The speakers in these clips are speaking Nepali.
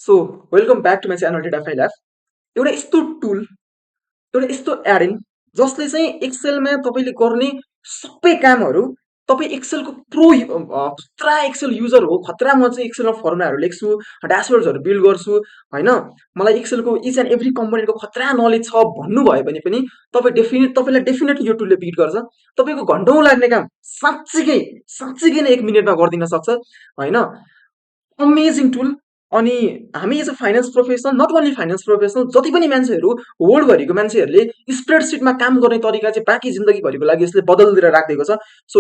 So welcome back to my channel data file app. एउटा यस्तो टुल, एउटा यस्तो एड इन जसले चाहिँ एक्सेलमा तपाईँले गर्ने सबै कामहरू तपाईँ एक्सेलको खतरा एक्सेल युजर हो, खतरा म चाहिँ एक्सेलमा फर्मुलाहरू लेख्छु, ड्यासबोर्ड्सहरू बिल्ड गर्छु होइन, मलाई एक्सेलको इच एन्ड एभ्री कम्पोनेन्टको खतरा नलेज छ भन्नुभयो भने पनि तपाईँलाई डेफिनेटली यो टुलले बिट गर्छ। तपाईँको घन्टौँ लाग्ने काम साँच्चीकै साँच्चीकै नै 1 मिनटमा गरिदिन सक्छ होइन। Amazing tool. अनि हामी as a finance professional, not only finance professional, जति पनि मान्छेहरू वर्ल्डभरिको मान्छेहरूले स्प्रेडसिटमा काम गर्ने तरिका चाहिँ बाँकी जिन्दगीभरिको लागि यसले बदलिदिएर राखिदिएको छ। सो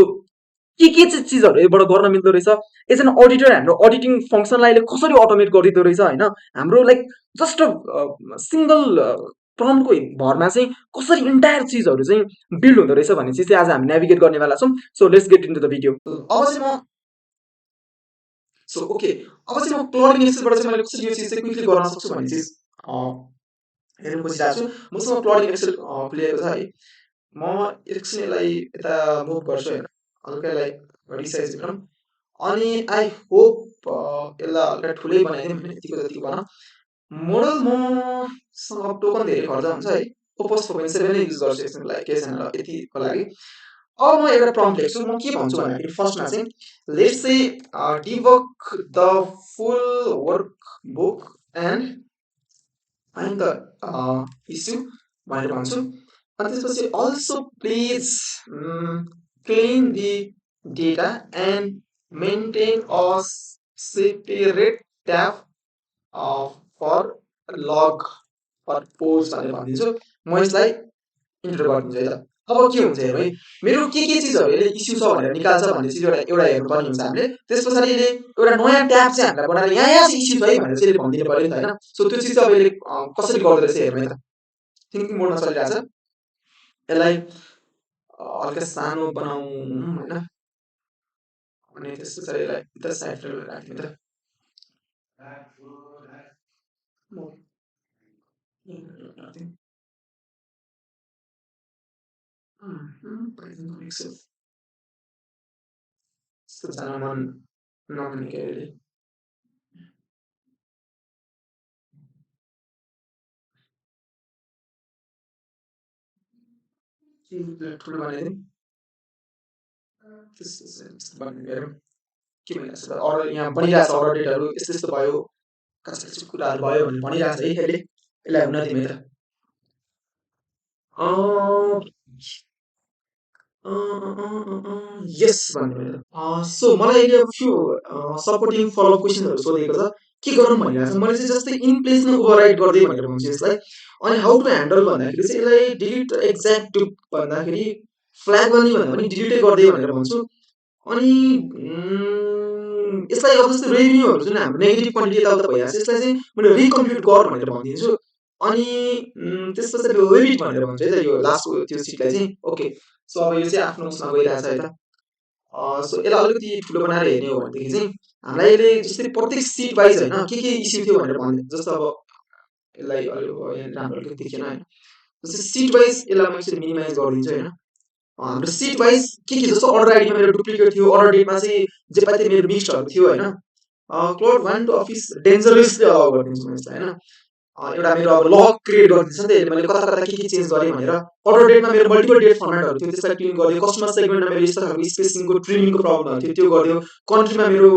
के चाहिँ चिजहरू यहाँबाट गर्न मिल्दो रहेछ, एज एन अडिटर हाम्रो अडिटिङ फङ्सनलाई अहिले कसरी अटोमेट गरिदिँदो रहेछ होइन, हाम्रो लाइक जस्ट सिङ्गल प्रम्पटको भरमा चाहिँ कसरी इन्टायर चिजहरू चाहिँ बिल्ड हुँदो रहेछ भन्ने चिज चाहिँ आज हामी नेभिगेट गर्नेवाला छौँ। So let's get into the video. अब चाहिँ म सो ओके, अब चाहिँ म क्लडिङ एक्सेलबाट चाहिँ मैले कसरी यो चिज चाहिँ क्विकली गर्न सक्छु भन्ने चिज हेर्नु खोजिरहेको छु। मसँग क्लडिङ एक्सेल खुलिएको छ है। म एकछिन यसलाई यता मुभ गर्छु होइन, हल्का यसलाई रिसाइज गरौँ। अनि आई होप यसलाई हल्का ठुलै बनाइदिउँ होइन, यतिको जतिको बना मोडल। मसँग टोकन धेरै खर्च हुन्छ है, ओपस 4.7 नै युज गर्छु यसको लागि, के छैन ल यतिको लागि। अब म एउटा प्रम्प्ट लेख्छु। म के भन्छु भन्दाखेरि फर्स्टमा चाहिँ let's say debug the full work book and find the issue भनेर भन्छु। अनि त्यसपछि also please clean the data and maintain a separate tab for log purpose भनेर भनिदिन्छु। म यसलाई इन्टर गरिदिन्छु है त। अब के हुन्छ हेरौँ है, मेरो के चिजहरू यसले इस्यु छ भनेर निकाल्छ भन्ने चिज एउटा हेर्नुपर्ने हुन्छ हामीले। त्यस पछाडि यसले एउटा नयाँ ट्याब चाहिँ हामीलाई बनाएर यहाँ चाहिँ इस्यु छ है भनेर चाहिँ यसले भनिदिनु पऱ्यो नि त होइन। सो त्यो चिज चाहिँ अब यसले कसरी गर्दो रहेछ हेरौँ है त। थिङ्किङ मोडमा चलिरहेको छ, यसलाई हल्का सानो बनाउँ होइन, अनि त्यस पछाडि यसलाई यता साइड राख्ने त। यस्तो जान मन नहुने के अरे ठुलो बनाइदिउँ। त्यस्तो हेरौँ के भइरहेको छ। अर्डर यहाँ बनिरहेको छ, अर्डर डेटहरू यस्तो यस्तो भयो, कस्तो कुराहरू भयो भनेर भनिरहेको छ है अहिले। यसलाई हुन दिउँ है त। यस भन्नु। सो मलाई अहिले अब फ्यु सपोर्टिङ फलोअप क्वेसनहरू सोधेको छ, के गरौँ भनिरहेको छ। मैले चाहिँ जस्तै इन प्लेसमा ओभरराइड गर्दै भनेर भन्छु यसलाई। अनि हाउ टु ह्यान्डल भन्दाखेरि चाहिँ यसलाई डिलिट एक्ज्याक्ट भन्दाखेरि फ्ल्याग गर्ने भन्दा पनि डिलिटै गर्दै भनेर भन्छु। अनि यसलाई अब जस्तो रेभेन्यूहरू जुन हाम्रो नेगेटिभ क्वान्टिटी यताउता भइरहेको छ, यसलाई चाहिँ मैले रिकम्प्युट गर भनेर भनिदिन्छु। अनि त्यस पछाडि वेबिट भनेर भन्छु है त यो लास्टको त्यो सिटलाई चाहिँ। ओके, सो अब यो चाहिँ आफ्नो उसमा गइरहेछ है त। सो यसलाई अलिकति ठुलो बनाएर हेर्ने हो भनेदेखि चाहिँ हामीलाई यसले जस्तै प्रत्येक सिट वाइज होइन के इस्यु थियो भनेर भन्ने, जस्तो अब यसलाई राम्रो अलिकति देखिएन होइन, जस्तै सिट वाइज यसलाई म यसरी मिनिमाइज गरिदिन्छु होइन। हाम्रो सिट वाइज के जस्तो अर्डर आइडीमा मेरो डुप्लिकेट थियो, अर्डर डेटमा चाहिँ जे पाए मेरो मिक्सडहरू थियो होइन। Claude 1 to office dangerously allow गरिदिन्छु म यसलाई होइन। एउटा मेरो अब लग क्रिएट गरिदिन्छ नि त यसले, मैले कता कता के चेन्ज गरेँ भनेर। अर्डर डेटमा मेरो मल्टिपल डेट फर्मेटहरू थियो, त्यसलाई क्लिन गरिदियो। कस्टमर सेगमेन्टमा मेरो यस्तो खालको स्पेसिङको ट्रिमिङको प्रब्लमहरू थियो, त्यो गरिदियो। कन्ट्रीमा मेरो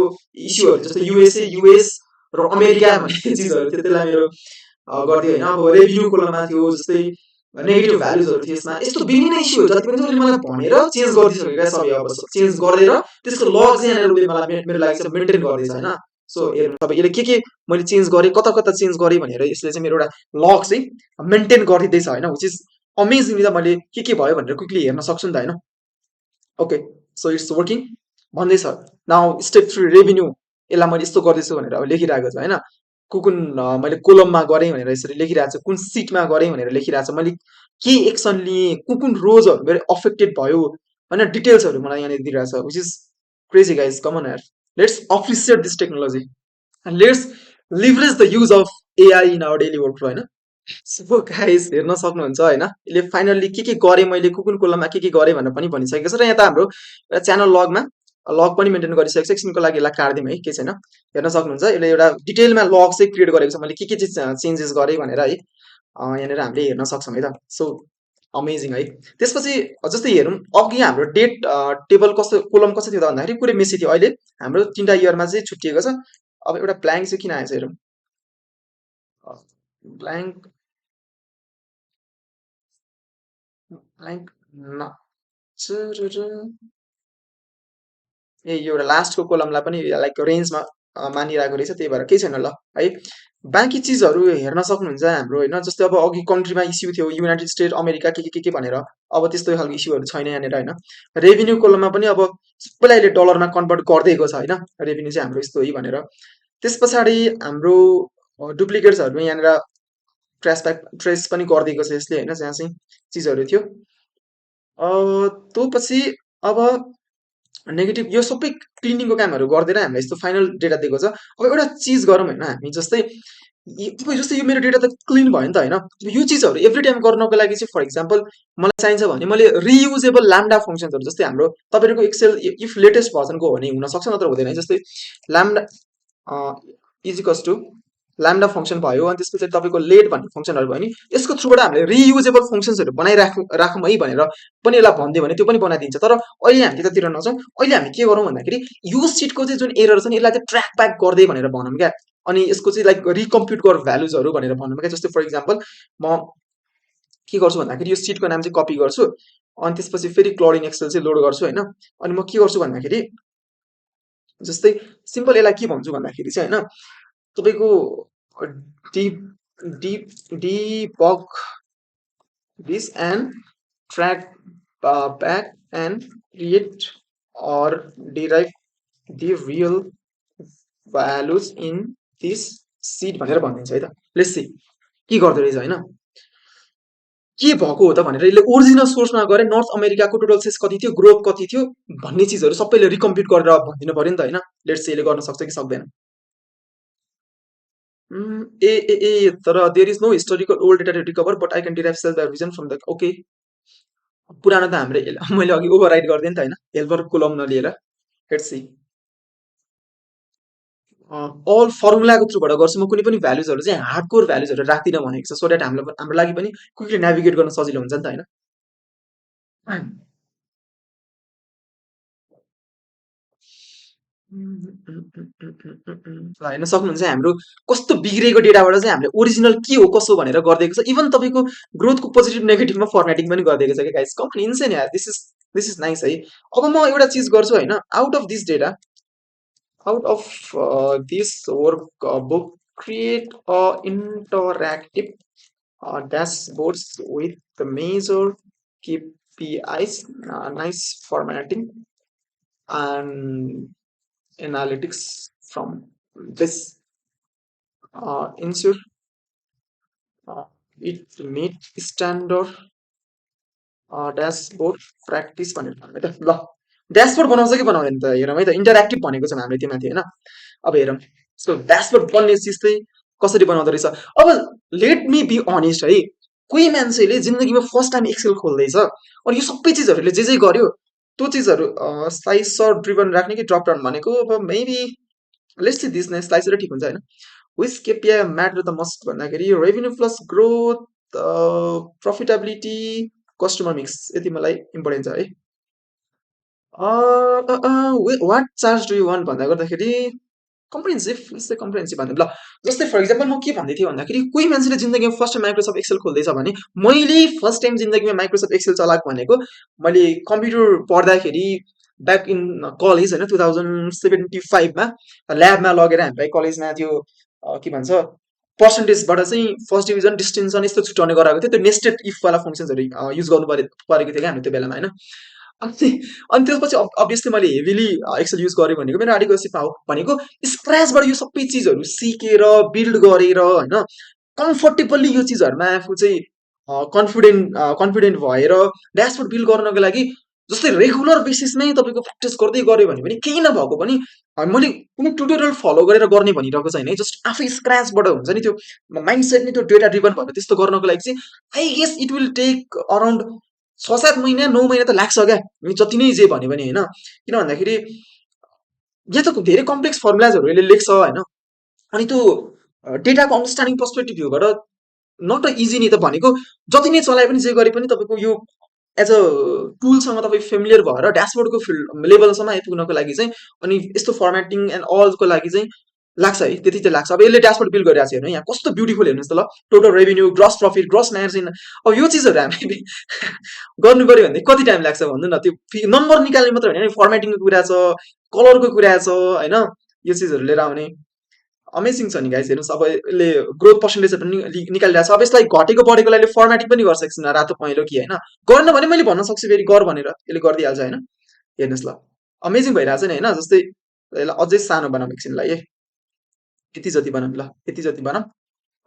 इस्युहरू जस्तो युएसए, युएस र अमेरिका भन्ने चिजहरू थियो, त्यसलाई मेरो गरिदियो होइन। अब रेभेन्यू कोलममा थियो जस्तै नेगेटिभ भ्यालुजहरू थियो यसमा, यस्तो विभिन्न इस्युहरू जति पनि उसले मलाई भनेर चेन्ज गरिदिइसकेको सबै। अब चेन्ज गरेर त्यसको लग चाहिँ यहाँनिर उसले मलाई मेरो लागि चाहिँ मेन्टेन गर्दैछ होइन। सो हेर्नु तपाईँ यसले के मैले चेन्ज गरेँ, कता कता चेन्ज गरेँ भनेर यसले चाहिँ मेरो एउटा लग चाहिँ मेन्टेन गरिदिँदैछ होइन, विच इज अमेजिङली त मैले के भयो भनेर क्विकली हेर्न सक्छु नि त होइन। ओके, सो इट्स वर्किङ भन्दैछ। नाउ स्टेप 3 रेभेन्यू, यसलाई मैले यस्तो गर्दैछु भनेर अब लेखिरहेको छ होइन। कुन मैले कोलममा गरेँ भनेर यसरी लेखिरहेको छु, कुन सिटमा गरेँ भनेर लेखिरहेको छु, मैले के एक्सन लिएँ, कुन रोजहरू मेरो अफेक्टेड भयो होइन, डिटेल्सहरू मलाई यहाँनिर दिइरहेको छ, which is crazy guys. Come on यार, let's appreciate this technology and let's leverage the use of AI in our daily work flow होइन। सो गाइज हेर्न सक्नुहुन्छ होइन, यसले फाइनल्ली के गरेँ मैले, कुन कोलममा के गरेँ भनेर पनि भनिसकेको छ। र यहाँ त हाम्रो च्यानल लगमा लग पनि मेन्टेन गरिसकेको छ। एकछिनको लागि यसलाई काट्दिउँ है, केही छैन। हेर्न सक्नुहुन्छ यसले एउटा डिटेलमा लग चाहिँ क्रिएट गरेको छ, मैले के चाहिँ चेन्जेस गरेँ भनेर है। यहाँनिर हामीले हेर्न सक्छौँ है त। सो अमेजिङ है। त्यसपछि जस्तै हेरौँ, अघि हाम्रो डेट टेबल कस्तो, कोलम कस्तो थियो त भन्दाखेरि पुरै मेसी थियो। अहिले हाम्रो 3टा इयरमा चाहिँ छुट्टिएको छ। अब एउटा ब्ल्याङ्क चाहिँ किन आएछ हेरौँ। ब्ल्याङ्क ब्ल्याङ्क न ए यो एउटा लास्टको कोलमलाई पनि लाइक रेन्जमा मानिरहेको रहेछ, त्यही भएर केही छैन ल है। बाँकी चिजहरू हेर्न सक्नुहुन्छ हाम्रो होइन। जस्तै अब अघि कन्ट्रीमा इस्यु थियो युनाइटेड स्टेट अमेरिका के भनेर, अब त्यस्तो खालको इस्युहरू छैन यहाँनिर होइन। रेभिन्यू कोलममा पनि अब सबैलाई अहिले डलरमा कन्भर्ट गरिदिएको छ होइन, रेभिन्यू चाहिँ हाम्रो यस्तो है भनेर। त्यस पछाडि हाम्रो डुप्लिकेट्सहरू यहाँनिर ट्रेस पनि गरिदिएको छ यसले होइन, जहाँ चाहिँ चिजहरू थियो। त्यो पछि अब नेगेटिभ यो सबै क्लिनिङको कामहरू गर्दैन हामीलाई यस्तो फाइनल डेटा दिएको छ। अब एउटा चिज गरौँ होइन हामी, जस्तै जस्तै यो मेरो डेटा त क्लिन भयो नि त होइन। यो चिजहरू एभ्री टाइम गर्नको लागि चाहिँ फर इक्जाम्पल मलाई चाहिन्छ भने मैले रियुजेबल ल्याम्डा फङ्सन्सहरू, जस्तै हाम्रो तपाईँको एक्सेल इफ लेटेस्ट भर्जनको हो भने हुनसक्छ, नत्र हुँदैन है। जस्तै lambda equals to lambda function भयो, अनि त्यसपछि तपाईँको लेट भन्ने फङ्सनहरू भयो नि, यसको थ्रुबाट हामीले रियुजेबल फङ्सन्सहरू राखौँ है भनेर पनि यसलाई भनिदियो भने त्यो पनि बनाइदिन्छ। तर अहिले हामी त्यतातिर नजाउँ, अहिले हामी के गरौँ भन्दाखेरि यो सिटको चाहिँ जुन एरर छ नि यसलाई चाहिँ ट्र्याक ब्याक गर्दै भनेर भनौँ क्या। अनि यसको चाहिँ लाइक रिकम्प्युट गर भ्यालुजहरू भनेर भनौँ क्या। जस्तै फर इक्जाम्पल म के गर्छु भन्दाखेरि यो सिटको नाम चाहिँ कपी गर्छु, अनि त्यसपछि फेरि क्लडिन एक्सेल चाहिँ लोड गर्छु होइन। अनि म के गर्छु भन्दाखेरि जस्तै सिम्पल यसलाई के भन्छु भन्दाखेरि चाहिँ होइन, तपाईँको debug this and track back and create or derive the real values in this sheet भनेर भनिदिन्छ है त। लेट्स सी के गर्दो रहेछ होइन, के भएको हो त भनेर यसले ओरिजिनल सोर्समा गएर नर्थ अमेरिकाको टोटल सेल्स कति थियो, ग्रोथ कति थियो भन्ने चिजहरू सबैले रिकम्प्युट गरेर भनिदिनु पर्यो नि त होइन। लेट्स सी यसले गर्न सक्छ कि सक्दैन। तर there is no historical old data to recover but I can derive self reason from the okay. पुरानो त हाम्रो मैले अघि ओभरराइड गरिदिएँ नि त होइन, हेल्पर कोलम नलिएर। लेट्स सी अल फर्मुलाको थ्रुबाट गर्छु म, कुनै पनि भ्यालुजहरू चाहिँ हार्डकोर भ्यालुजहरू राख्दिनँ भनेको छ, सो द्याट हाम्रो लागि पनि क्विकली नेभिगेट गर्न सजिलो हुन्छ नि त होइन। हेर्न सक्नुहुन्छ हाम्रो कस्तो बिग्रेको डेटाबाट चाहिँ हामीले ओरिजिनल के हो कसो भनेर गरिदिएको छ। इभन तपाईँको ग्रोथको पोजिटिभ नेगेटिभमा फर्मेटिङ पनि गरिदिएको छ कि गाइस, कमन इन्सेन यार, दिस इज नाइस है। अब म एउटा चिज गर्छु होइन, out of this data, out of this workbook, create interactive dashboards with the major KPIs, nice formatting and analytics from this, ensure it meet standard dashboard practice भनेर भन्नु है त। ल ड्यासबोर्ड बनाउँछ कि बनाउँदैन त हेरौँ है त। इन्टरेक्टिभ भनेको छ हामीले त्यो माथि होइन। अब हेरौँ सो ड्यासबोर्ड बन्ने चिज चाहिँ कसरी बनाउँदो रहेछ। अब लेट मी बी अनेस्ट है, कोही मान्छेले जिन्दगीमा फर्स्ट टाइम एक्सेल खोल्दैछ अनि यो सबै चिजहरूले जे गर्यो त्यो चिजहरू स्लाइसर ड्रिभन राख्ने कि ड्रप डाउन भनेको, अब मेबी लेट्स सी दिस नै स्लाइसर ठिक हुन्छ होइन। Which KPI matter the most भन्दाखेरि revenue plus growth, profitability, customer mix, यति मलाई इम्पोर्टेन्ट छ है। What charge do you want भन्दा गर्दाखेरि कम्प्रिहेन्सिभ, जस्तै कम्प्रिहेन्सिभ भन्दा ल जस्तै फर इक्जाम्पल म के भन्दै थिएँ भन्दाखेरि कोही मान्छेले जिन्दगीमा फर्स्ट टाइम माइक्रोसफ्ट एक्सेल खोल्दैछ भने, मैले फर्स्ट टाइम जिन्दगीमा माइक्रोसफ्ट एक्सेल चलाएको भनेको मैले कम्प्युटर पढ्दाखेरि ब्याक इन कलेज होइन 2075मा ल्याबमा लगेर हामीलाई कलेजमा त्यो के भन्छ पर्सेन्टेजबाट चाहिँ फर्स्ट डिभिजन डिस्टिङसन यस्तो छुट्याउने गराएको थियो। त्यो नेस्टेड इफवाला फङ्सन्सहरू युज गर्नु परेको थियो क्या हामी त्यो बेलामा होइन। अनि त्यसपछि अभियसली मैले हेभिली एक्सेल युज गरेँ भनेको मेरो आडिकोसिपमा हो भनेको स्क्रैचबाट यो सबै चिजहरू सिकेर बिल्ड गरेर होइन, कम्फर्टेबल्ली यो चिजहरूमा आफू चाहिँ कन्फिडेन्ट भएर ड्यासबोर्ड बिल्ड गर्नको लागि जस्तै रेगुलर बेसिसमै तपाईँको प्र्याक्टिस गर्दै गऱ्यो भने पनि केही नभएको पनि मैले कुनै ट्युटोरियल फलो गरेर गर्ने भनिरहेको छैन है। जस्ट आफै स्क्रैचबाट हुन्छ नि त्यो माइन्ड सेट नै त्यो डेटा ड्रिभन भयो। त्यस्तो गर्नको लागि चाहिँ I guess it will take around 6-7 महिना 9 महिना त लाग्छ क्या, जति नै जे भन्यो भने होइन। किन भन्दाखेरि यहाँ त धेरै कम्प्लेक्स फर्मुलाजहरू यसले लेख्छ होइन। अनि त्यो डेटाको अन्डरस्ट्यान्डिङ पर्सपेक्टिभ भ्यूबाट नट अ इजी नि त भनेको जति नै चलाए पनि जे गरे पनि तपाईँको यो एज अ टुलसँग तपाईँ फेमिलियर भएर ड्यासबोर्डको फिल्ड लेभलसम्म आइपुग्नको लागि चाहिँ अनि यस्तो फर्मेटिङ एन्ड अलको लागि चाहिँ लाग्छ है, त्यति चाहिँ लाग्छ। अब यसले ड्यासबोर्ड बिल्ड गरिरहेको छ हेर्नु यहाँ कस्तो ब्युटिफुल हेर्नुहोस् त ल, total revenue, gross profit, gross margin. अब यो चिजहरू हामीले गर्नु पर्यो भने कति टाइम लाग्छ भन्नु न, त्यो नम्बर निकाल्ने मात्र होइन, फर्मेटिङको कुरा छ, कलरको कुरा छ होइन, यो चिजहरू लिएर आउने अमेजिङ छ नि गाइस। हेर्नुहोस् अब यसले ग्रोथ पर्सेन्टेज पनि निकालिरहेको छ। अब यसलाई घटेको बढेकोलाई यसले फर्मेटिङ पनि गर्छ एकछिन, रातो पहेँलो कि होइन, गरेन भने मैले भन्न सक्छु फेरि गर भनेर, यसले गरिदिइहाल्छ होइन। हेर्नुहोस् ल, अमेजिङ भइरहेछ नि होइन। जस्तै यसलाई अझै सानो बनाऊँ एकछिनलाई, यति जति बनाऊँ ल, यति जति बनाऊँ।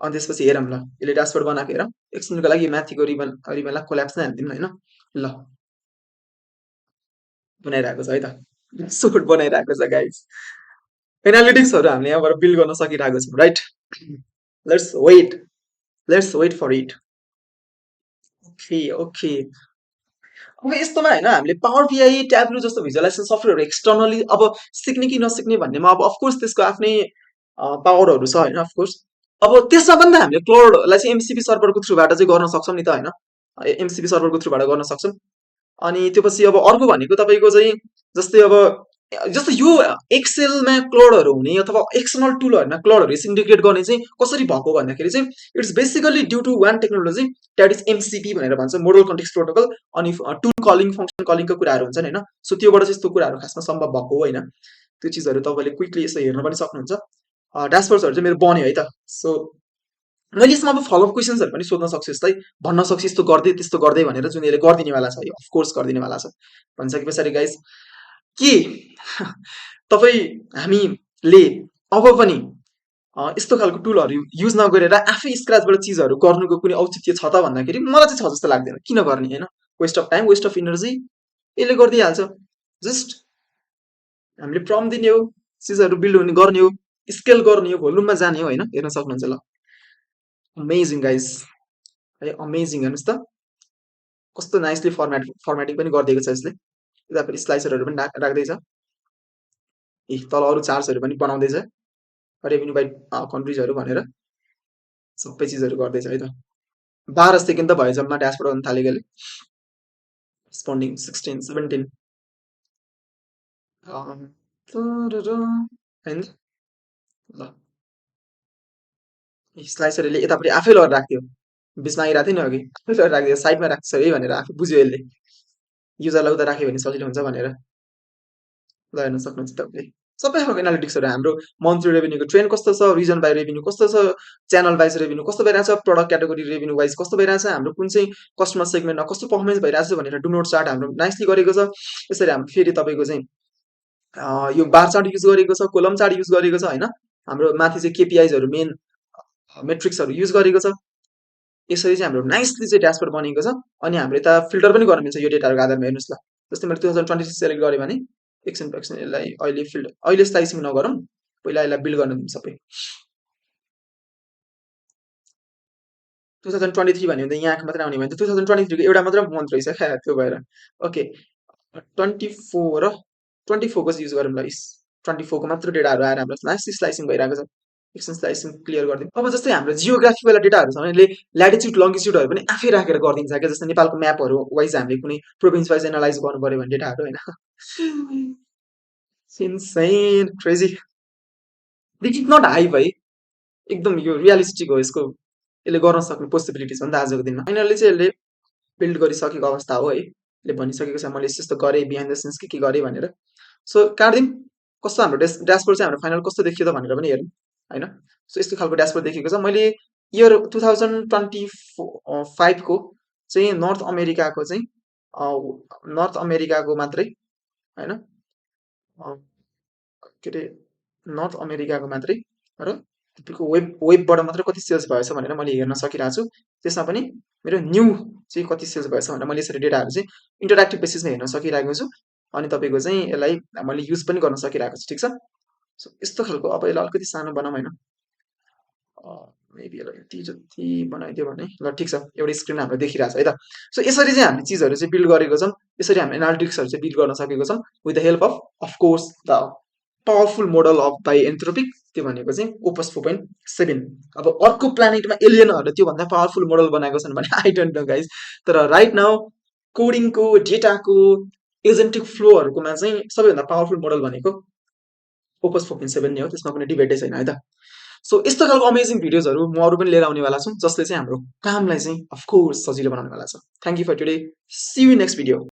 अनि त्यसपछि हेरौँ ल, यसले ड्यासबोर्ड बनाएको हेरौँ एकछिनको लागि। माथिको रिबनलाई कोल्याप्स नै हालिदिउँ होइन। ल बनाइरहेको छ है त, सोर्ट बनाइरहेको छ गाइस। एनालिटिक्सहरू हामीले यहाँबाट बिल्ड गर्न सकिरहेको छौँ right. Let's wait, let's wait for it. Okay okay. अब यस्तोमा होइन हामीले पावर बिआई, ट्याब्लु जस्तो भिजुअलाइजेसन सफ्टवेयरहरू एक्सटर्नली अब सिक्ने कि नसिक्ने भन्नेमा अब अफकोर्स त्यसको आफ्नै पावरहरू छ होइन अफकोर्स। अब त्यसमा पनि त हामीले क्लाउडलाई चाहिँ एमसिपी सर्भरको थ्रुबाट चाहिँ गर्न सक्छौँ नि त होइन, एमसिपी सर्भरको थ्रुबाट गर्न सक्छौँ। अनि त्यो पछि अब अर्को भनेको तपाईँको चाहिँ जस्तै अब जस्तो यो एक्सेलमा क्लाउडहरू हुने अथवा एक्सटर्नल टुलहरूमा क्लाउडहरू इन्टिग्रेट गर्ने चाहिँ कसरी भएको भन्दाखेरि चाहिँ it's basically due to one technology that is MCP भनेर भन्छ, मोडल कन्टेक्स्ट प्रोटोकल। अनि टुल कलिङ, फङ्सन कलिङको कुराहरू हुन्छन् होइन। सो त्योबाट चाहिँ यस्तो कुराहरू खासमा सम्भव भएको हो होइन। त्यो चिजहरू तपाईँले क्विकली यसो हेर्न पनि सक्नुहुन्छ। ड्यासबोर्ड्सहरू चाहिँ मेरो बन्यो है त। सो मैले यसमा अब फलोअप क्वेसन्सहरू पनि सोध्न सक्छु, यस्तै भन्न सक्छु यस्तो गर्दै त्यस्तो गर्दै भनेर, जुन यसले गरिदिनेवाला छ, यो अफकोर्स गरिदिनेवाला छ। भनिसके पछाडि गाइस के तपाईँ हामीले अब पनि यस्तो खालको टुलहरू युज नगरेर आफै स्क्रचबाट चिजहरू गर्नुको कुनै औचित्य छ त भन्दाखेरि मलाई चाहिँ छ जस्तो लाग्दैन। किन गर्ने होइन, waste of time, waste of energy, यसले गरिदिइहाल्छ। जस्ट हामीले प्रम दिने हो, चिजहरू बिल्ड हुने गर्ने हो, स्केल गर्ने हो, भोल्युममा जाने हो होइन। हेर्न सक्नुहुन्छ ल, अमेजिङ गाइस है, अमेजिङ। हेर्नुहोस् त कस्तो नाइसली फर्मेटिङ पनि गरिदिएको छ यसले। यतापट्टि स्लाइसरहरू पनि राख्दैछ, ए तल अरू चार्ट्सहरू पनि बनाउँदैछ, रेभेन्यू बाई कन्ट्रिजहरू भनेर सबै चिजहरू गर्दैछ है त। 12 सेकेन्ड त भयो जम्मा ड्यासबोर्ड गर्न थालेकोले। रेस्पोन्डिङ 16 17 होइन ल, स्लाइसरले यतापट्टि आफै लगेर राख्थ्यो, बिचमा आइरहेको थियो नि अघि, आफै लगेर राखिदियो, साइडमा राख्छ है भनेर आफै बुझ्यो यसले, युजरलाई उता राख्यो भने सजिलो हुन्छ भनेर। ल हेर्न सक्नुहुन्छ तपाईँले सबै खालको एनालिटिक्सहरू, हाम्रो मन्थली रेभेन्यूको ट्रेन्ड कस्तो छ, रिजन बाई रेभेन्यू कस्तो छ, च्यानल वाइज रेभेन्यू कस्तो भइरहेछ, प्रडक्ट क्याटेगोरी रेभेन्यू वाइज कस्तो भइरहेछ, हाम्रो कुन चाहिँ कस्टमर सेगमेन्टमा कस्तो पर्फर्मेन्स भइरहेछ भनेर डु नोट चार्ट हाम्रो नाइसली गरेको छ। यसरी हाम्रो फेरि तपाईँको चाहिँ यो बार चार्ट युज गरेको छ, कोलम चार्ट युज गरेको छ होइन। हाम्रो माथि चाहिँ केपिआइजहरू, मेन मेट्रिक्सहरू युज गरेको छ। यसरी चाहिँ हाम्रो नाइसली चाहिँ ड्यासबोर्ड बनेको छ। अनि हाम्रो यता फिल्टर पनि गर्न मिल्छ यो डेटाहरूको आधारमा। हेर्नुहोस् ल, जस्तै मैले 2026 सेलेक्ट गरेँ भने एकछिन यसलाई अहिले अहिले स्लाइसिङ नगरौँ, पहिला यसलाई बिल्ड गर्न दिउँ सबै। 2023 भन्यो भने त यहाँको मात्रै आउने भयो नि त, 2023 को एउटा मात्र मन्थ रहेछ क्या, त्यो भएर ओके। 24 र 24 को युज गरौँ ल, 24 को मात्र डेटाहरू आएर हाम्रो नाइसली स्लाइसिङ भइरहेको छ। एकछिन स्लाइसिङ क्लियर गरिदिउँ। अब जस्तै हाम्रो जियोग्राफीवाला डेटाहरू छ भने यसले ल्याटिट्युड लङ्गिट्युडहरू पनि आफै राखेर गरिदिन्छ क्या। जस्तै नेपालको म्यापहरू वाइज हामीले कुनै प्रोभिन्स वाइज एनालाइज गर्नु पऱ्यो भने डेटाहरू होइन, insane crazy. This is not hype है, एकदम यो रियलिस्टिक हो। यसले गर्न सक्ने पोसिबिलिटिज हो नि त आजको दिनमा। फाइनली चाहिँ यसले बिल्ड गरिसकेको अवस्था हो है। यसले भनिसकेको छ मैले यस्तो गरेँ, बिहाइन्ड द सिन्स के गरेँ भनेर। सो काट्दिउँ, कस्तो हाम्रो ड्यासबोर्ड चाहिँ हाम्रो फाइनल कस्तो देखियो त भनेर पनि हेरौँ होइन। सो यस्तो खालको ड्यासबोर्ड देखिएको छ। मैले इयर 2025 को चाहिँ नर्थ अमेरिकाको चाहिँ नर्थ अमेरिकाको मात्रै होइन, के अरे नर्थ अमेरिकाको मात्रै र तपाईँको वेबबाट मात्र कति सेल्स भएछ भनेर मैले हेर्न सकिरहेको छु। त्यसमा पनि मेरो न्यू चाहिँ कति सेल्स भएछ भनेर मैले यसरी डेटाहरू चाहिँ इन्टरेक्टिभ बेसिसमा हेर्न सकिरहेको छु। अनि तपाईँको चाहिँ यसलाई मैले युज पनि गर्न सकिरहेको छु, ठिक छ। सो यस्तो खालको अब यसलाई अलिकति सानो बनाऊँ होइन, मेबी यसलाई यति जति बनाइदियो भने ल ठिक छ, एउटै स्क्रिन हाम्रो देखिरहेको छ है त। सो यसरी चाहिँ हामीले चिजहरू चाहिँ बिल्ड गरेको छौँ, यसरी हामी एनालिटिक्सहरू चाहिँ बिल्ड गर्न सकेको छौँ with the help of course the powerful model of by anthropic त्यो भनेको चाहिँ ओपस 4.7। अब अर्को प्लानेटमा एलियनहरूले त्योभन्दा पावरफुल मोडल बनाएको छन् भने आई डोन्ट नो गाइज। तर राइट नाउ कोडिङको डेटाको एजेन्टिक फ्लोहरूकोमा चाहिँ सबैभन्दा पावरफुल मोडल भनेको ओपस 4.7 नै हो, त्यसमा कुनै डिबेटै छैन है त। सो यस्तो खालको अमेजिङ भिडियोजहरू म अरू पनि लिएर आउनेवाला छु जसले चाहिँ हाम्रो कामलाई चाहिँ अफकोर्स सजिलो बनाउनेवाला छ। Thank you for today, see you next video.